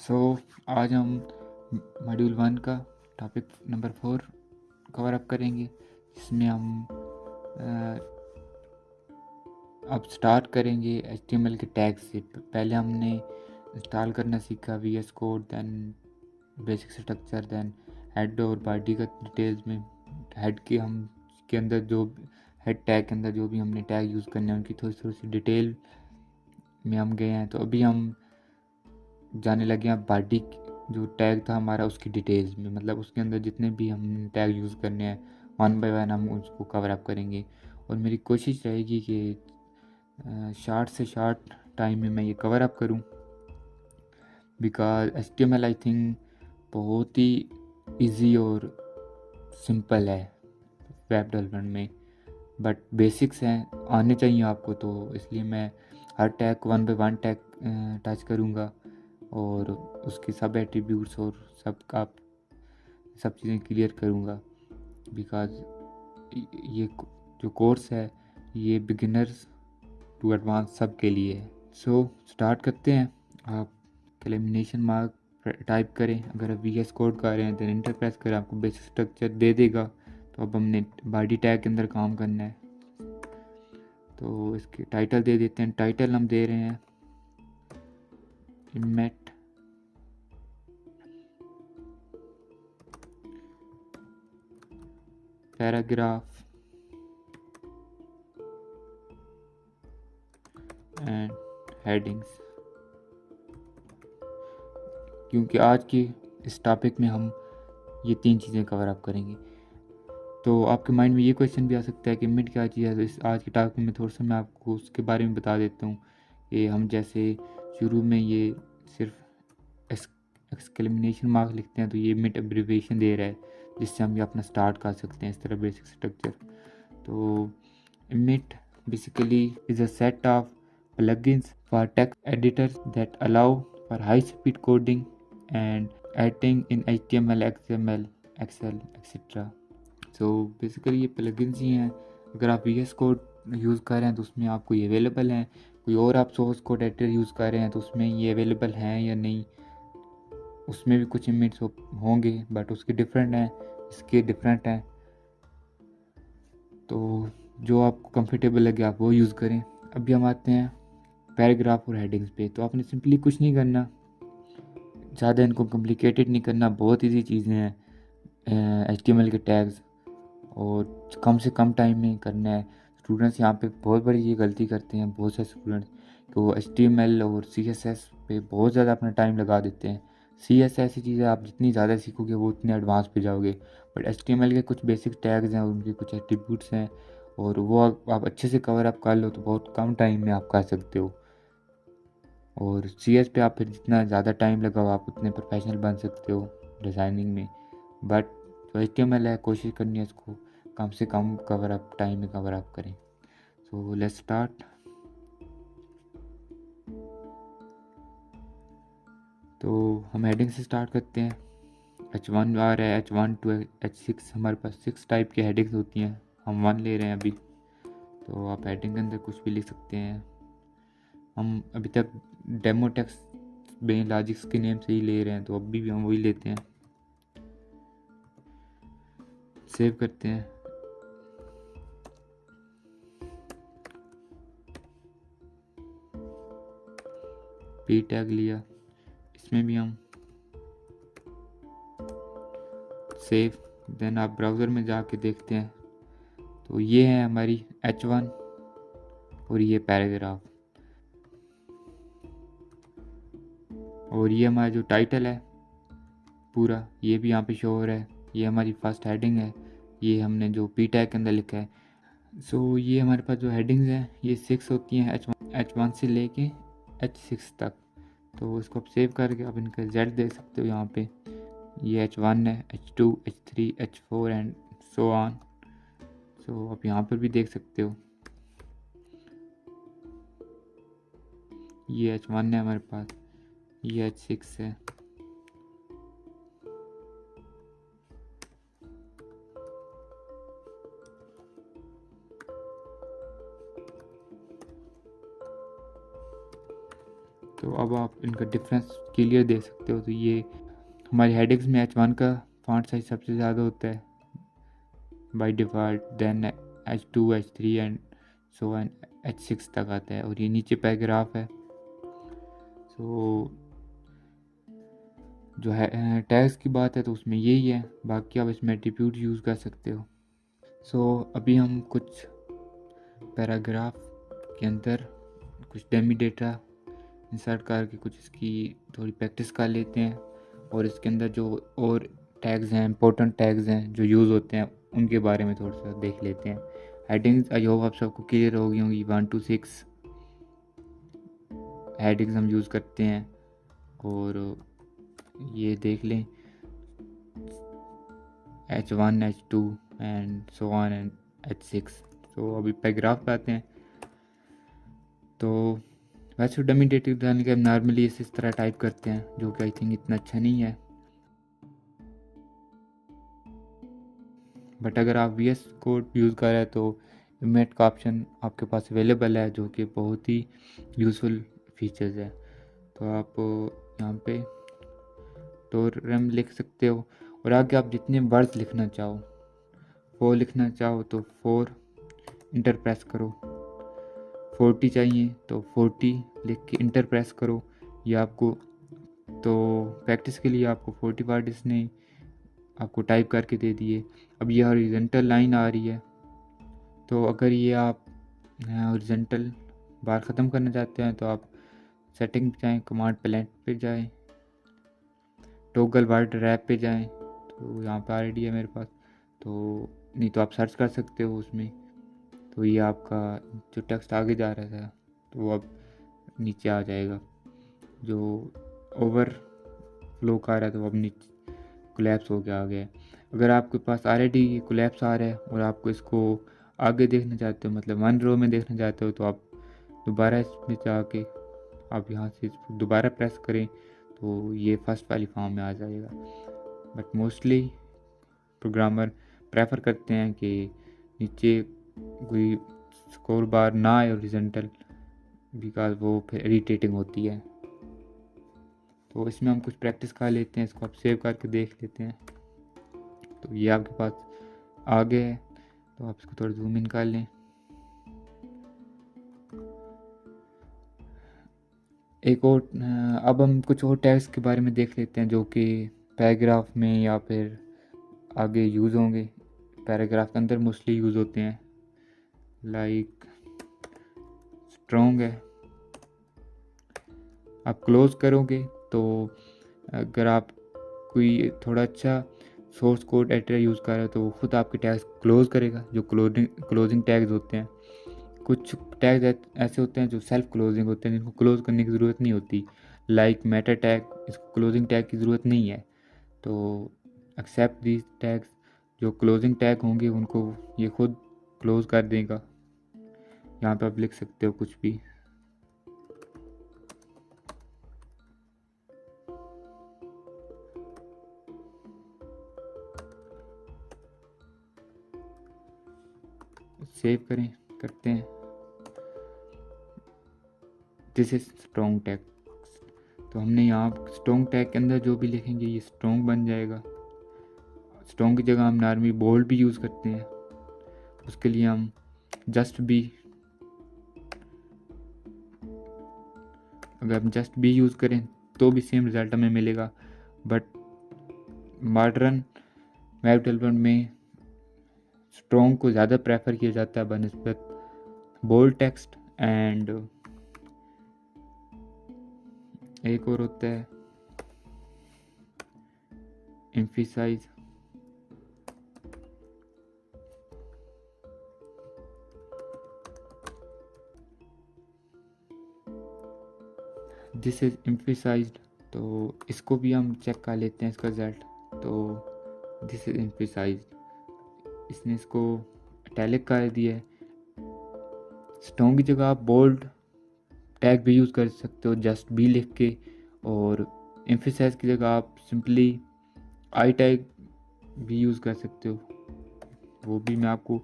सो आज हम मॉड्यूल 1 का टॉपिक नंबर 4 कवर अप करेंगे, जिसमें हम अब स्टार्ट करेंगे HTML के टैग से। पहले हमने इंस्टॉल करना सीखा VS code, then basic structure, then head और बॉडी का डिटेल्स में हेड के हम के अंदर जो हेड टैग के अंदर जो भी हमने टैग यूज़ करने हैं उनकी थोड़ी थोड़ी सी डिटेल में हम गए हैं। तो अभी हम जाने लगे हैं बॉडी जो टैग था हमारा उसकी डिटेल्स में, मतलब उसके अंदर जितने भी हम टैग यूज़ करने हैं वन बाय वन हम उसको कवर अप करेंगे। और मेरी कोशिश रहेगी कि शार्ट से शार्ट टाइम में मैं ये कवर अप करूं, बिकॉज HTML आई थिंक बहुत ही इजी और सिंपल है वेब डेवलपमेंट में, बट बेसिक्स हैं आने चाहिए आपको। तो इसलिए मैं हर tag one by one tag touch करूँगा और उसके सब एट्रीब्यूट्स और सब चीज़ें क्लियर करूँगा, बिकॉज ये जो कोर्स है ये बिगिनर्स टू एडवांस सब के लिए है। सो स्टार्ट करते हैं। आप क्लेमिनेशन मार्क टाइप करें, अगर आप VS कोड कर रहे हैं तो इंटर प्रेस करें, आपको बेसिक स्ट्रक्चर दे देगा। तो अब हमने बॉडी टैग के अंदर काम करना है, तो इसके टाइटल दे देते हैं। टाइटल हम दे रहे हैं इमेट पैराग्राफ एंड हेडिंग्स, क्योंकि आज की इस टॉपिक में हम ये 3 चीज़ें कवर अप करेंगे। तो आपके माइंड में ये क्वेश्चन भी आ सकता है कि मिड क्या चीज़ है। तो इस आज के टॉपिक में थोड़ा सा मैं आपको उसके बारे में बता देता हूँ कि हम जैसे शुरू में ये सिर्फ एक्सक्लेमेशन मार्क लिखते हैं, तो ये मिड एब्रिविएशन दे रहा है, जिससे हम ये अपना स्टार्ट कर सकते हैं इस तरह बेसिक स्ट्रक्चर। तो mid basically is a set of plugins for text editors that allow for high speed coding and editing in HTML, XML, Excel, etc. तो बेसिकली ये प्लगइन्स ही हैं। अगर आप VS कोड यूज़ कर रहे हैं तो उसमें आपको ये अवेलेबल हैं, कोई और आप सोर्स कोड एडिटर यूज़ कर रहे हैं तो उसमें ये अवेलेबल हैं या नहीं, उसमें भी कुछ इमेज होंगे बट उसके डिफरेंट हैं, इसके डिफरेंट हैं। तो जो आपको कंफर्टेबल लगे आप वो यूज़ करें। अभी हम आते हैं पैराग्राफ और हेडिंग्स पे। तो आपने सिंपली कुछ नहीं करना, ज़्यादा इनको कॉम्प्लिकेटेड नहीं करना, बहुत ईजी चीज़ें हैं HTML के टैग्स, और कम से कम टाइम में करना है। स्टूडेंट्स यहाँ पे बहुत बड़ी ये गलती करते हैं, बहुत से स्टूडेंट्स कि वो HTML और CSS पे बहुत ज़्यादा अपना टाइम लगा देते हैं। CSS ऐसी चीज़ है, आप जितनी ज़्यादा सीखोगे वो उतने एडवांस पे जाओगे, बट HTML के कुछ बेसिक टैग्स हैं, उनके कुछ एट्रीब्यूट्स हैं, और वो आप अच्छे से कवर अप कर लो तो बहुत कम टाइम में आप कर सकते हो। और CS पे आप फिर जितना ज़्यादा टाइम लगाओ आप उतने प्रोफेशनल बन सकते हो डिज़ाइनिंग में। बट जो HTML है कोशिश करनी है इसको कम से कम कवर अप टाइम में कवर अप करें। So let's start. तो हम हेडिंग से स्टार्ट करते हैं। H1 आ रहा है, H1 to H6 हमारे पास 6 टाइप की हेडिंग्स होती हैं, हम 1 ले रहे हैं अभी। तो आप हेडिंग के अंदर कुछ भी लिख सकते हैं। हम अभी तक डेमो टेक्स्ट बेन लॉजिक्स के नेम से ही ले रहे हैं, तो अभी भी हम वही लेते हैं। सेव करते हैं। पी टैग लिया, इसमें भी हम सेव। देन आप ब्राउज़र में जाके देखते हैं तो ये है हमारी H1 और ये पैराग्राफ, और ये हमारा जो टाइटल है पूरा ये भी यहाँ पे शो हो रहा है। ये हमारी फर्स्ट हेडिंग है, ये हमने जो पी टैग के अंदर लिखा है। सो ये हमारे पास जो हेडिंग्स हैं ये 6 होती हैं, H1 से लेके H6 तक। तो इसको आप सेव करके आप इनका Z देख सकते हो यहाँ पे। ये H1 है, H2, H3, H4 and so on. सो आप यहाँ पर भी देख सकते हो, ये H1 है हमारे पास, ये H6 है। तो अब आप इनका डिफरेंस क्लियर देख सकते हो। तो ये हमारी हेडिंग्स में H1 का फॉन्ट साइज सबसे ज़्यादा होता है by default, then H2, H3 and so and H6 तक आता है। और ये नीचे पैराग्राफ है। सो जो है टैग्स की बात है तो उसमें यही है, बाकी आप इसमें एट्रीब्यूट यूज़ कर सकते हो। सो अभी हम कुछ पैराग्राफ के अंदर कुछ डेमी डेटा इंसर्ट करके कुछ इसकी थोड़ी प्रैक्टिस कर लेते हैं, और इसके अंदर जो और टैग्स हैं, इंपॉर्टेंट टैग्स हैं जो यूज़ होते हैं, उनके बारे में थोड़ा सा देख लेते हैं। हेडिंग्स आई होप आप सबको क्लियर हो गई होंगी। 1 to 6 हेडिंग्स हम यूज़ करते हैं, और ये देख लें H1, H2 and so on and H6। तो अभी पैराग्राफ पे आते हैं। तो वैसे डमी डेटा डालने के हम नॉर्मली इस तरह टाइप करते हैं, जो कि आई थिंक इतना अच्छा नहीं है। बट अगर आप VS कोड यूज़ कर रहे हैं तो इमेट का ऑप्शन आपके पास अवेलेबल है, जो कि बहुत ही यूज़फुल फीचर्स है। तो आप यहाँ पे टोरम लिख सकते हो, और आगे आप जितने वर्ड्स लिखना चाहो, 4 लिखना चाहो तो 4 इंटर प्रेस करो, 40 चाहिए तो 40 लिख के इंटर प्रेस करो। ये आपको तो प्रैक्टिस के लिए आपको 40 वर्ड इसने आपको टाइप करके दे दिए। अब ये हॉरिजॉन्टल लाइन आ रही है, तो अगर ये आप हॉरिजॉन्टल बार ख़त्म करना चाहते हैं तो आप सेटिंग पे जाएँ, कमांड पैलेट पे जाएँ, टॉगल वर्ड रैप पे जाएँ। तो यहाँ पे ऑलरेडी है मेरे पास, तो नहीं तो आप सर्च कर सकते हो उसमें। तो ये आपका जो टेक्स्ट आगे जा रहा था तो वो अब नीचे आ जाएगा। जो ओवर फ्लो का रहा था वो अब नीचे कोलैप्स हो गया आ गया। अगर आपके पास ऑलरेडी ये कोलैप्स आ रहा है और आपको इसको आगे देखना चाहते हो, मतलब 1 रो में देखना चाहते हो, तो आप दोबारा इसमें जाके आप यहाँ से इसको दोबारा प्रेस करें तो ये फर्स्ट वाली फॉर्म में आ जाएगा। बट मोस्टली प्रोग्रामर प्रेफर करते हैं कि नीचे कोई स्कोर बार ना आए हॉरिजॉन्टल, बिकॉज वो फिर इरिटेटिंग होती है। तो इसमें हम कुछ प्रैक्टिस कर लेते हैं, इसको आप सेव करके देख लेते हैं। तो ये आपके पास आगे है, तो आप इसको थोड़ा जूम इन कर लें। एक और अब हम कुछ और टैग्स के बारे में देख लेते हैं जो कि पैराग्राफ में या फिर आगे यूज़ होंगे। पैराग्राफ के अंदर मोस्टली यूज़ होते हैं, लाइक स्ट्रॉन्ग है। आप क्लोज करोगे तो अगर आप कोई थोड़ा अच्छा सोर्स कोड एडिटर यूज़ कर रहे हो तो वो खुद आपके टैग्स क्लोज करेगा, जो क्लोजिंग टैग्स होते हैं। कुछ टैग्स ऐसे होते हैं जो सेल्फ क्लोजिंग होते हैं, जिनको क्लोज करने की ज़रूरत नहीं होती, लाइक मेटा टैग, इसको क्लोजिंग टैग की ज़रूरत नहीं है। तो एक्सेप्ट दीज टैग्स, जो क्लोजिंग टैग होंगे उनको ये खुद क्लोज कर देगा। यहाँ पे आप लिख सकते हो कुछ भी। सेव करें, करते हैं। This is strong tag. तो हमने यहाँ स्ट्रॉन्ग टैग के अंदर जो भी लिखेंगे ये स्ट्रॉन्ग बन जाएगा। स्ट्रॉन्ग की जगह हम नॉर्मली बोल्ड भी यूज़ करते हैं, उसके लिए हम जस्ट बी, अगर हम जस्ट बी यूज़ करें तो भी सेम रिजल्ट हमें मिलेगा। बट मॉडर्न वेब डेवलपमेंट में स्ट्रॉन्ग को ज़्यादा प्रेफर किया जाता है बनिस्बत बोल्ड टेक्स्ट। एंड एक और होता है एम्फिसाइज। दिस इज एम्फिसाइज्ड, तो इसको भी हम चेक कर लेते हैं इसका रिजल्ट। तो दिस इज एम्फिसाइज्ड, इसने इसको इटैलिक कर दिया है। स्ट्रॉन्ग की जगह आप बोल्ड टैग भी यूज़ कर सकते हो जस्ट बी लिख के, और एम्फिसाइज की जगह आप सिंपली आई टैग भी यूज़ कर सकते हो। वो भी मैं आपको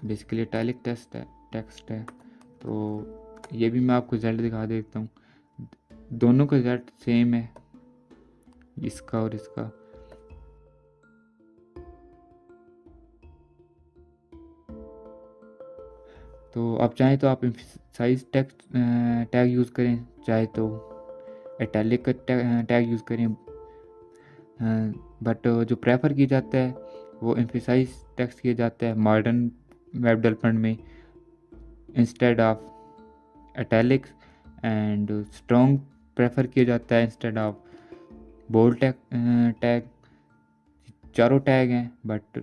बेसिकली इटैलिक टेक्स्ट है। तो ये भी मैं आपको रिजल्ट दिखा देता हूँ। दोनों का रिजल्ट सेम है, इसका और इसका। तो आप चाहें तो आप एम्फसाइज टैग यूज़ करें, चाहे तो इटैलिक का टैग यूज़ करें, बट जो प्रेफर किया जाता है वो एम्फसाइज टेक्स्ट किया जाता है मॉडर्न वेब डेवलपमेंट में instead of italics, and strong prefer किया जाता है इंस्टेड ऑफ बोल्ड टैग। चारों टैग हैं, बट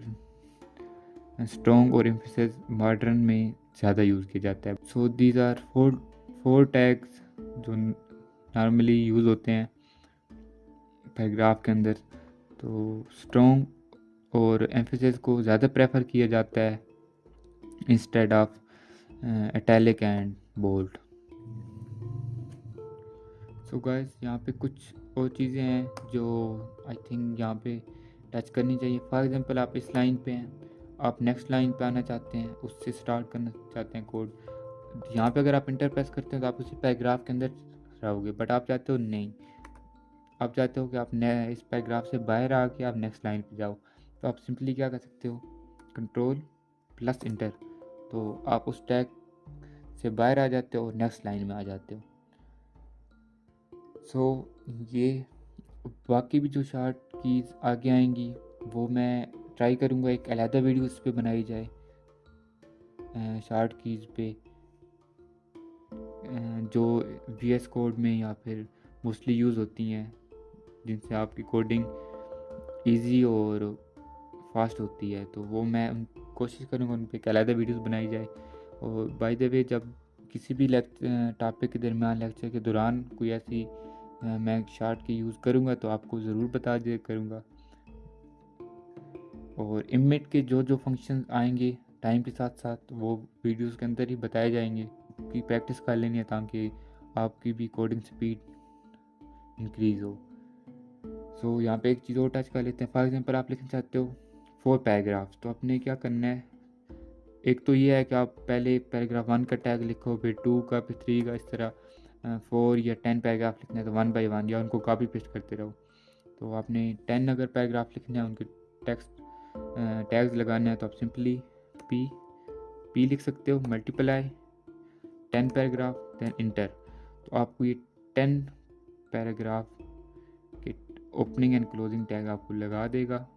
स्ट्रॉन्ग और एम्फेसिस मॉडर्न में ज़्यादा यूज़ किया जाता है। So these are four tags जो नॉर्मली यूज़ होते हैं पैराग्राफ के अंदर। तो स्ट्रॉन्ग और एम्फेसिस को ज़्यादा प्रेफर किया जाता है instead of italic and bold. So guys, यहाँ पे कुछ और चीज़ें हैं जो आई थिंक यहाँ पे टच करनी चाहिए। फॉर एग्जांपल, आप इस लाइन पे हैं, आप नेक्स्ट लाइन पे आना चाहते हैं, उससे स्टार्ट करना चाहते हैं कोड। यहाँ पे अगर आप इंटर प्रेस करते हैं तो आप उसी पैराग्राफ के अंदर रहोगे, बट आप चाहते हो नहीं, आप चाहते हो कि आप इस पैराग्राफ से बाहर आके आप नेक्स्ट लाइन पे जाओ। तो आप सिंपली क्या कर सकते हो, Ctrl+Enter, तो आप उस टैग से बाहर आ जाते हो और नेक्स्ट लाइन में आ जाते हो। सो ये बाकी भी जो शार्ट कीज़ आगे आएंगी वो मैं ट्राई करूँगा एक अलहदा वीडियो इस पे बनाई जाए, शार्ट कीज़ पे जो VS कोड में या फिर मोस्टली यूज़ होती हैं, जिनसे आपकी कोडिंग इजी और फास्ट होती है। तो वो मैं कोशिश करूँगा उन पर एक अलहदा वीडियोस बनाई जाए। और बाय द वे, जब किसी भी टॉपिक के दरमियान, लेक्चर के दौरान कोई ऐसी मैं शार्ट की यूज़ करूँगा तो आपको ज़रूर बता दिया करूँगा। और इमेट के जो जो फंक्शन आएंगे टाइम के साथ साथ वो वीडियोस के अंदर ही बताए जाएंगे, कि प्रैक्टिस कर लेनी है ताकि आपकी भी कोडिंग स्पीड इंक्रीज़ हो। सो यहाँ पे एक चीज़ और टच कर लेते हैं। फॉर एग्जांपल, आप लिखना चाहते हो 4 पैराग्राफ्स, तो आपने क्या करना है, एक तो ये है कि आप पहले पैराग्राफ 1 का टैग लिखो, फिर 2 का, फिर 3 का, इस तरह 4 या 10 पैराग्राफ लिखना है तो 1 बाय 1 या उनको कॉपी पेस्ट करते रहो। तो आपने 10 अगर पैराग्राफ लिखना है, उनके टैग्स लगाने हैं, तो आप सिंपली पी लिख सकते हो, मल्टीप्लाई 10 पैराग्राफ देन इंटर। तो आपको ये 10 पैराग्राफ के ओपनिंग एंड क्लोजिंग टैग आपको लगा देगा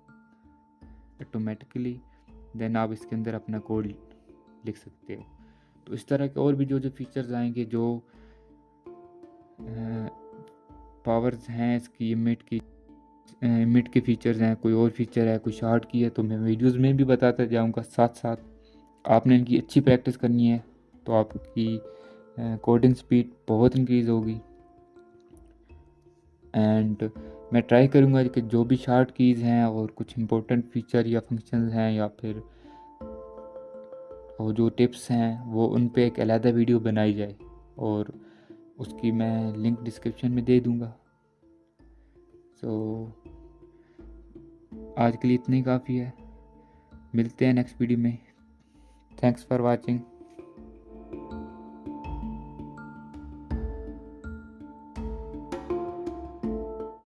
ऑटोमेटिकली। देन आप इसके अंदर अपना कोड लिख सकते हो। तो इस तरह के और भी जो जो फीचर्स आएंगे, जो पावर्स हैं इसकी, इमिट के फीचर्स हैं, कोई और फीचर है, कोई शार्ट की है, तो मैं वीडियोस में भी बताता जाऊंगा। साथ साथ आपने इनकी अच्छी प्रैक्टिस करनी है तो आपकी कोडिंग स्पीड बहुत इंक्रीज़ होगी। एंड मैं ट्राई करूँगा कि जो भी शार्ट कीज़ हैं और कुछ इंपॉर्टेंट फीचर या फंक्शंस हैं या फिर और जो टिप्स हैं वो उन पे एक अलहदा वीडियो बनाई जाए, और उसकी मैं लिंक डिस्क्रिप्शन में दे दूँगा। सो आज के लिए इतना ही काफ़ी है, मिलते हैं नेक्स्ट वीडियो में। Thanks for watching.